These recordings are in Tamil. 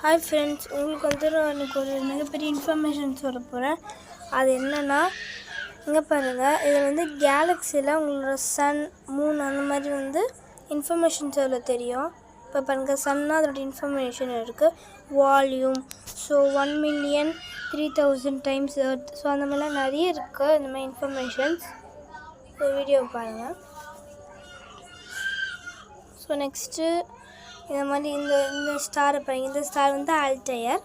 ஹாய் ஃப்ரெண்ட்ஸ், உங்களுக்கு எனக்கு ஒரு மிகப்பெரிய இன்ஃபர்மேஷன் சொல்ல போகிறேன். அது என்னென்னா, இங்கே பாருங்கள், இது கேலக்ஸியில் உங்களோட சன், மூன் அந்த மாதிரி இன்ஃபர்மேஷன் சொல்ல தெரியும். இப்போ பாருங்கள், சன்னா அதோட இன்ஃபர்மேஷன் இருக்குது. Volume, so 1,000,003,000 times earth, so அந்த மாதிரிலாம் நிறைய இருக்குது. இந்த மாதிரி இன்ஃபர்மேஷன்ஸ் வீடியோ பாருங்கள். ஸோ நெக்ஸ்ட்டு இந்த மாதிரி இந்த ஸ்டாரை பாருங்கள். இந்த ஸ்டார் ஆல்டையர்.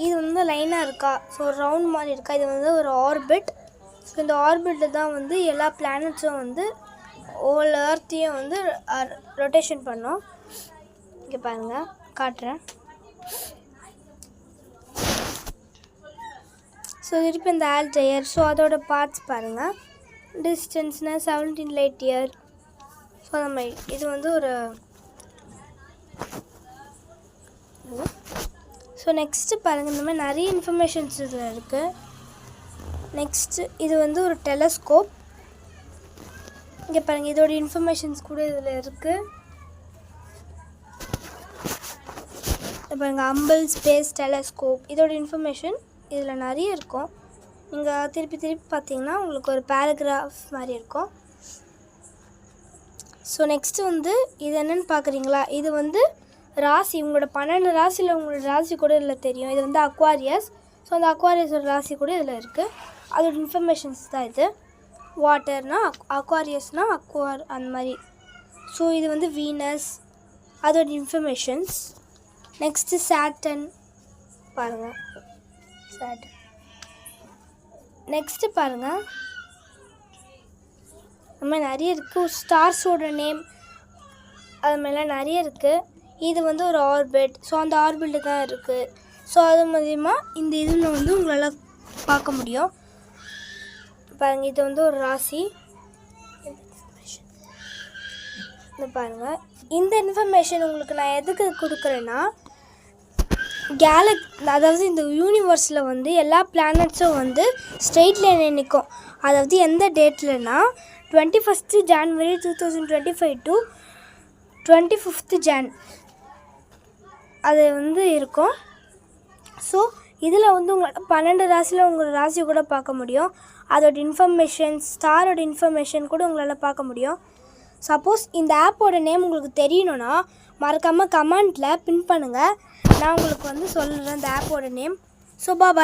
இது லைனாக இருக்கா, ஸோ ரவுண்ட் மாதிரி இருக்கா. இது ஒரு ஆர்பிட். ஸோ இந்த ஆர்பிட்டில் தான் எல்லா பிளானட்ஸும் ஹோல் எர்த்தையும் ரொட்டேஷன் பண்ணோம். இங்கே பாருங்கள், காட்டுறேன். ஸோ திருப்பி இந்த ஆல்டையர், ஸோ அதோட பார்ட்ஸ் பாருங்கள். டிஸ்டன்ஸ்னால் 17 light year. ஸோ அந்த மாதிரி இது ஒரு ஸோ நெக்ஸ்ட்டு பாருங்கள், இந்த மாதிரி நிறைய இன்ஃபர்மேஷன்ஸ் இதில் இருக்குது. நெக்ஸ்ட்டு இது ஒரு டெலஸ்கோப். இங்கே பாருங்கள், இதோட இன்ஃபர்மேஷன்ஸ் கூட இதில் இருக்குது. பாருங்கள், ஹம்பிள் ஸ்பேஸ் டெலஸ்கோப், இதோட இன்ஃபர்மேஷன் இதில் நிறைய இருக்கும். நீங்கள் திருப்பி பார்த்தீங்கன்னா உங்களுக்கு ஒரு பேராகிராஃப் மாதிரி இருக்கும். ஸோ நெக்ஸ்ட்டு இது என்னென்னு பார்க்குறீங்களா, இது ராசி, உங்களோட 12 ராசியில் உங்களோட ராசி கூட இதில் தெரியும். இது அக்வாரியஸ். ஸோ அந்த அக்வாரியஸோட ராசி கூட இதில் இருக்குது. அதோட இன்ஃபர்மேஷன்ஸ் தான் இது. வாட்டர்னால் அக்வாரியஸ்னால் அக்வார் அந்த மாதிரி. ஸோ இது வீனஸ், அதோட இன்ஃபர்மேஷன்ஸ். நெக்ஸ்ட்டு சாட்டன் பாருங்கள், சாட்டன். நெக்ஸ்ட்டு பாருங்கள், அது மாதிரி நிறைய இருக்குது. ஸ்டார்ஸோட நேம் அது மாதிரிலாம் நிறைய இருக்குது. இது ஒரு ஆர்பிட். ஸோ அந்த ஆர்பிட்டில் தான் இருக்குது. ஸோ அது மூலிமா இந்த இதில் உங்களால் பார்க்க முடியும். பாருங்கள், இது ஒரு ராசி. இந்த பாருங்கள், இந்த இன்ஃபர்மேஷன் உங்களுக்கு நான் எதுக்கு கொடுக்குறேன்னா, அதாவது இந்த யூனிவர்ஸில் எல்லா பிளானட்ஸும் ஸ்ட்ரெயிட் லைனில் நிற்கும். அதாவது எந்த டேட்லனா 21st January 2025 to 25th Jan அது இருக்கும். ஸோ இதில் உங்களோட 12 ராசியில் உங்களோட ராசி கூட பார்க்க முடியும். அதோட இன்ஃபர்மேஷன், ஸ்டாரோட இன்ஃபர்மேஷன் கூட உங்களால் பார்க்க முடியும். சப்போஸ் இந்த ஆப்போட நேம் உங்களுக்கு தெரியணுன்னா மறக்காமல் கமெண்ட்டில் பின் பண்ணுங்கள். நான் உங்களுக்கு சொல்லுறேன் இந்த ஆப்போட நேம். So bye.